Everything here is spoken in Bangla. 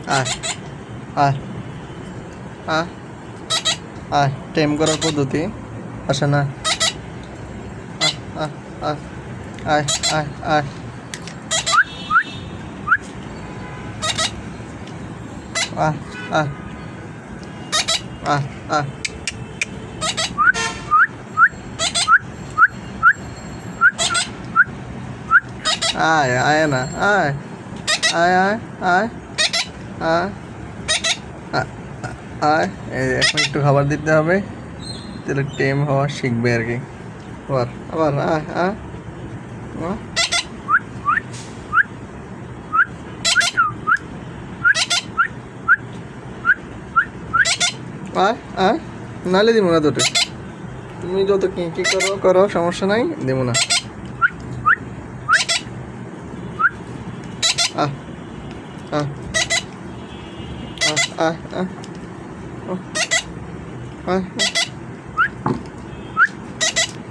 আয় আয় আয় আয়, টেম করার পদ্ধতি আসে না। আয় আয় আয় আয় আয় আয় আয় আয় আয় আয় আয় না আয় আয় আয় আয় আয় আয়, এই এখন একটু খাবার দিতে হবে, তাহলে টেম হওয়া শিখবে আর কি। আবার আবার আয় আয় আয় আয়, নাহলে দিব না তোকে। তুমি যত কি কি করো করো, সমস্যা নাই, দেবো না। আহ আহ আহ আহ আহ আহ